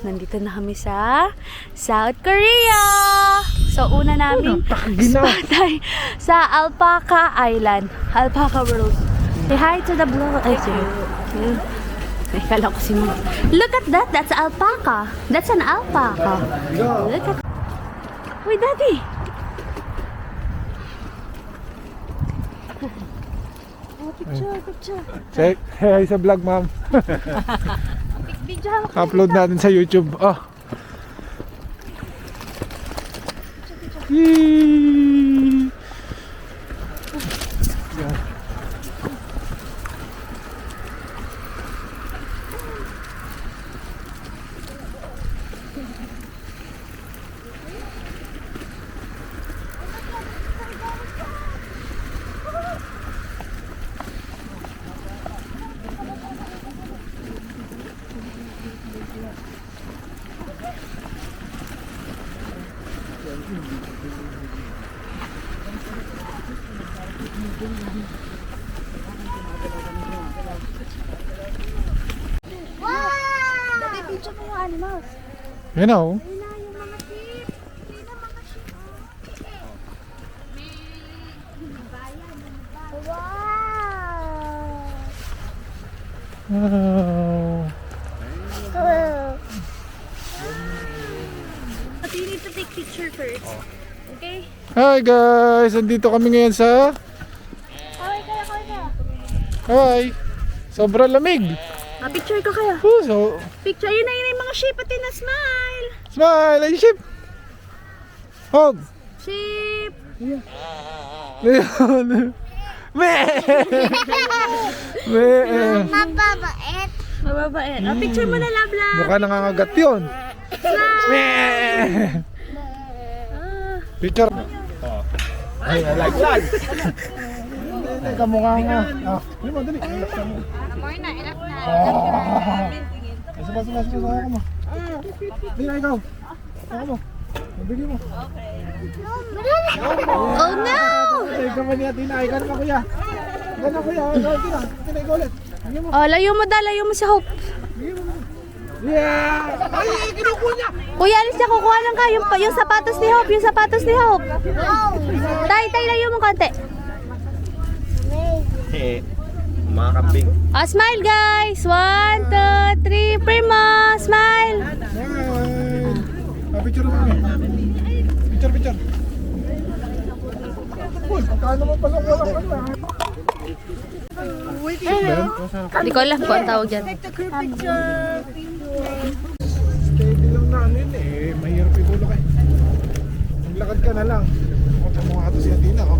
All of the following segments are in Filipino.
nandito na kami sa South Korea. So, una namin spot ay sa Alpaca Island. Alpaca World. Say hi to the vlog. Ay, ay, kala ko si Mom. Look at that. That's alpaca. That's an alpaca. Look at... Uy, Daddy. Oh, picture. Check. Hey, sa vlog, ma'am. Upload natin sa YouTube. Oh. Yee! You know. Wow. But you need to take picture first. Okay? Hi guys, andito kami ngayon sa Hi. Sobrang lamig. Picture ko kaya. So, Picture. Yun na yung mga shape at na smile. smile, ay ship. Hug. Shape. Leon. Me. Me. Mababait. Mababait. Picture mo na, love. Mukha nangangagat yun. Me. Picture. Ay, I like that. Teka, mukha nga. Dali mo, dali. Amoy na, ilak na. Sama ako mo. Dali na ikaw. Ako mo. Mabili mo. Oh no! Ikaw man niya, Tina. Ikaw naman kuya. Ikaw na kuya. Tina, Tina, ikaw ulit. Bigyan mo. Oh, layo mo si Hope. Yeah! Ay, kinukuha niya! Kuya, alis niya, kukuha lang ka. Yung sapatos ni Hope, Tay, layo mo konti. Mga kambing. Oh, smile guys. 1, 2, 3. Prima, smile. Picture mo kami. Picture. Uy, pagkaan naman pala wala ka na. Hindi ko alam kung ang tawag dyan. Steady lang na ano yun eh. Mahirap ibulok eh. Maglakad ka na lang. Huwag mo nga ito si Athena oh.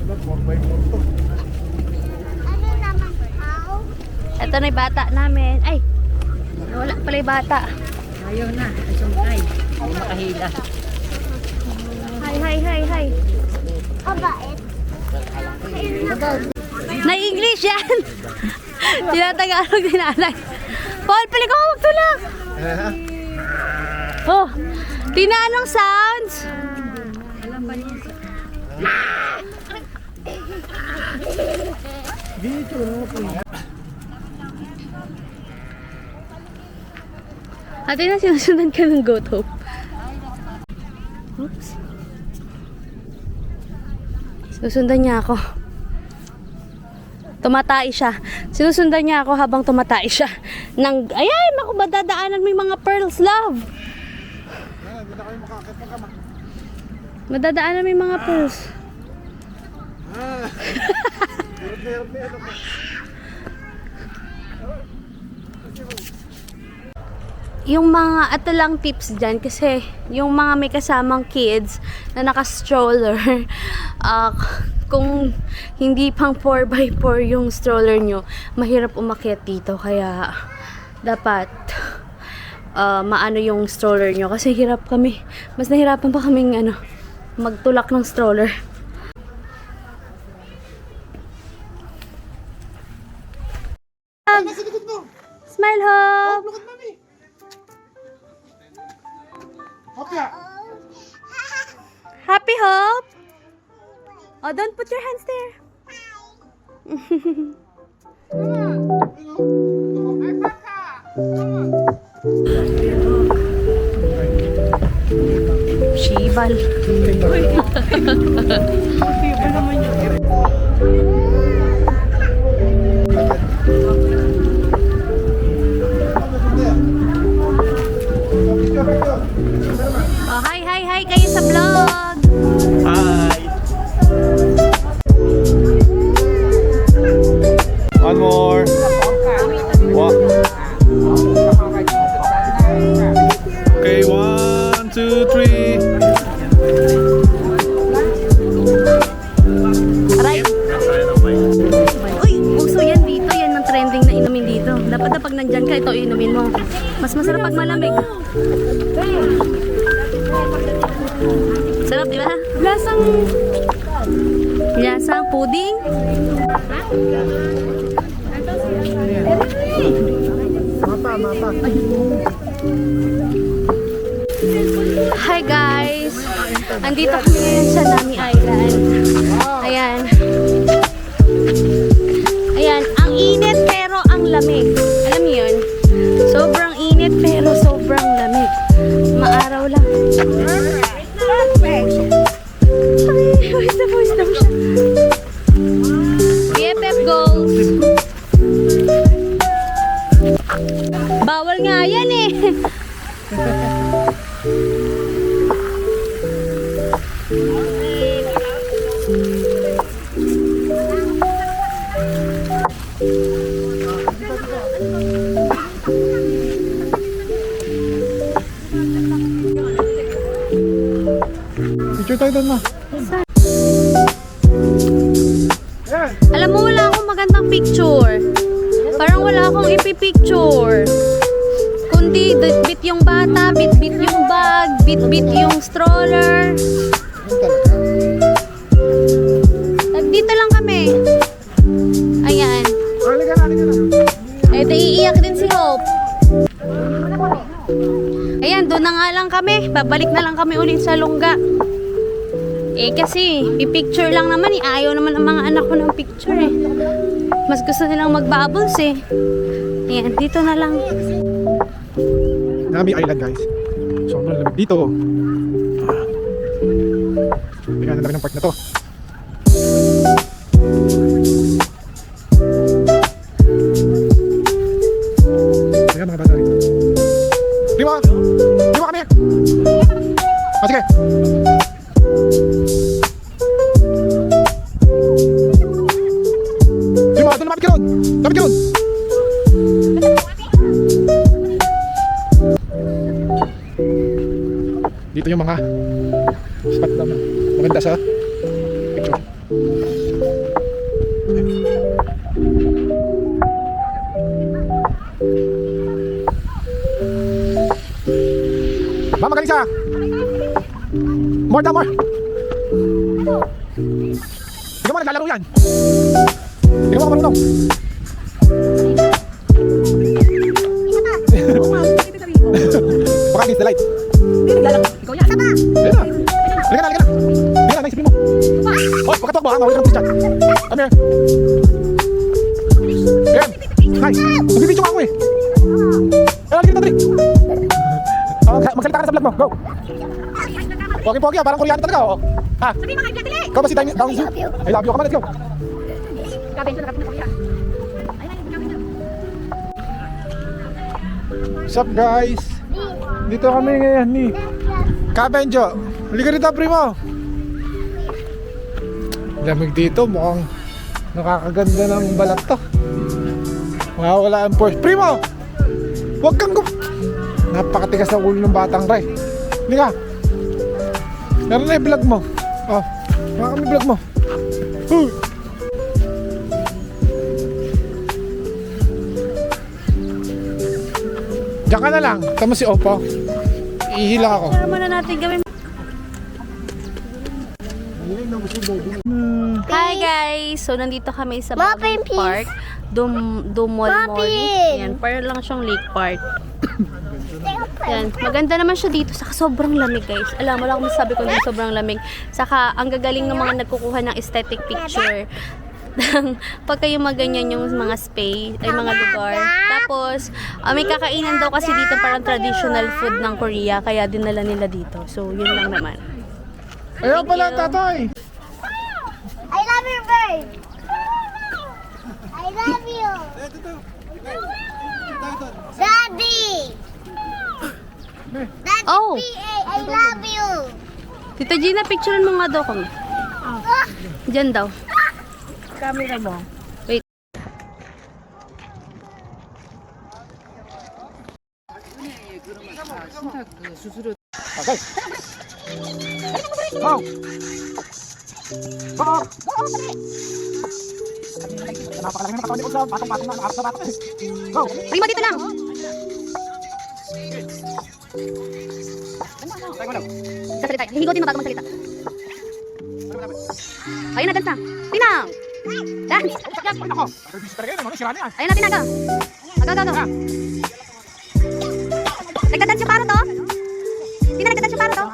Diba, 4x4 to. Ano naman, Pao? Ito na yung bata namin. Ay, wala pala yung bata. Ayaw na, sumakay. Hindi makahila. Hi. Mabait. Na-English yan. Tinatagalog din nanay. Paul, pali ko magtulak. Oh, Tina, anong sounds? Ate na, sinusundan ka ng goat Hope. Oops. Sinusundan niya ako. Tumatay siya. Sinusundan niya ako habang tumatay siya. Ayay, naku, madadaanan mo yung mga pearls, love. Hindi na kayo makakit ng kama. Madadaanan mo yung mga pearls. Hirap na yan ako. Yung mga, ito lang tips dyan kasi yung mga may kasamang kids na naka-stroller, kung hindi pang 4x4 yung stroller nyo, mahirap umakyat dito. Kaya dapat maano yung stroller nyo kasi hirap kami. Mas nahirapan pa kaming magtulak ng stroller. Smile, Hope! Look at mommy! Hopya! Happy, Hope? Oh, don't put your hands there. Bawal. Oh, hi kayo sa vlog. Hi! One more! What? Okay, 1, 2, 3. Aray. Uy, uso yan dito. Yan ang trending na inumin dito. Dapat na pag nandyan ka, ito inumin mo. Mas masarap pag malamig. Sarap, di ba? Lasang pudding. Mapa. Hi guys! Andito kami ngayon sa Nami Island. Ayan. Ayan, ang init pero ang lamig. Alam niyo yun? Sobrang init pero sobrang lamig. Maaraw lang. Ay, voice na mo siya. BFF goals. Bawal nga yan eh. Picture tayo doon, ma. Yan. Alam mo, wala akong magandang picture. Parang wala akong ipipicture. Kundi bit yung bata, bit yung bag, bit yung stroller. Yan talaga. Dito lang kami. Ayan. Halika na. Eh, iiyak din si Hope. Ayan, doon na nga lang kami. Babalik na lang kami ulit sa Lungga. Eh, kasi, pipicture lang naman eh. Ayaw naman ang mga anak ko ng picture eh. Mas gusto nilang mag-bubbles eh. Ayan, dito na lang. Nami Island, guys. Sobrang lamig dito. Tingnan na lang ng park na to. Ayan mga bata rin. Primo! Primo kami! Ah, sige! Primo, doon lumapit ka ron! Lapit ka ron! Dito yung mga spot na maganda sa picture. Mama, galing sa more. Tingnan mo, naglalaro yan. Tingnan mo, marunong. Baka miss the light. Ayun na. Halika na. Naisipin mo. Oh, pagkatuwag mo ha, mawala ka ng chat. Come here. Ayan. Hi. Magbibidyo ka ako eh. Ayun, halika na, dali. Magsalita ka na sa vlog mo. Go. Pogi-pogi ah, parang Koreano talaga. Oh. Ha? Ikaw ba si Downy? I love you. Come on, let's go. What's up guys? Dito kami ngayon ni Kabenjo. Halika rito, primo. Lamig dito, mukhang nakakaganda ng balat to. Wala ang Porsche. Primo! Huwag kang napakatigas ng ulo ng batang Ray. Halika. Meron na yung vlog mo. Oh, mga kami vlog mo. Diyan ka na lang. Tama si Oppo. Ihila ako. Para muna natin gawin. Hi guys! So, nandito kami sa Muffin Bagong Peace. Park. Dumol Mall. Muffin. Yan, para lang siyang lake park. Yan, maganda naman siya dito. Saka sobrang lamig guys. Alam mo lang kung masabi ko din sobrang lamig. Saka ang gagaling ng mga nagkukuha ng aesthetic picture. Pag kayo maganyan yung mga space, ay mga lugar. Tapos, may kakainan daw kasi dito parang traditional food ng Korea. Kaya dinala nila dito. So, yun lang naman. Ayaw pala, tatay. I love you, bird. I love you. Daddy. Daddy Oh. PA, I love you. Tita Gina, picturean mo nga daw kami. Diyan daw. Camera mo. Wait. Okay. Go. Go. Napakalaki ng katawan ni Usab. Patong-patong na sa batok. Go. Primo, dito lang. Magsalita. Hihigotin mo bago magsalita. Ayun na, dance na. Tinang! Dance! Ako. Talaga yun, ano? Sira na yan. Ayun na, tinang ka. Agaw. Nagda-dance yung paro to? Tinang, nagda-dance yung paro to?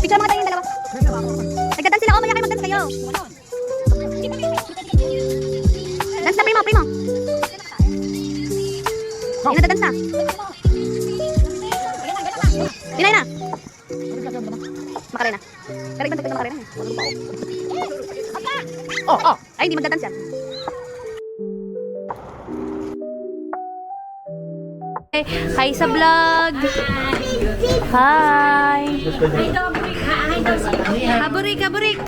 Picture mo nga tayo yung dalawa. Nagda-dance sila. O, maya kayo mag-dance kayo. Dance na, Primo. Ayun na, dance na. Tinay na. Makarena. Pero ibang tagpil na makarena eh. Oh. Ay, hindi magdadance yan. Hi sa vlog. Hi. Kaburik.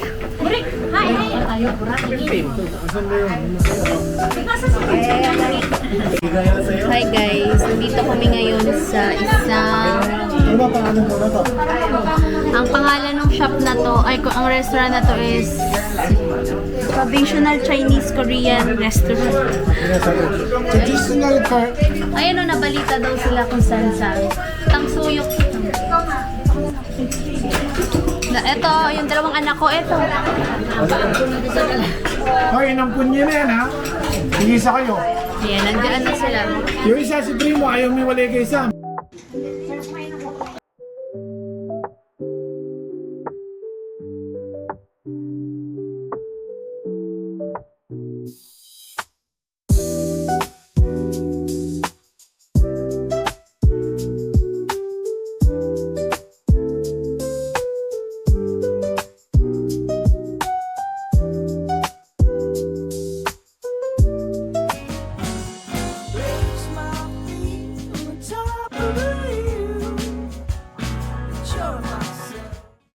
Hi guys, nandito kami ngayon sa isang... Ano ba pangalan mo na to? Ang pangalan ng shop na to, ang restaurant na to is Traditional Chinese Korean Restaurant. Traditional car. Ayun o, nabalita daw sila kung saan. Tangsuyok. Ito, yung dalawang anak ko, ito. Hoy, inampun niyo na yan, ha? Tingisa kayo. Ayan, nandiyan na sila. Yung isa si Primo, ayaw may walay kay Sam.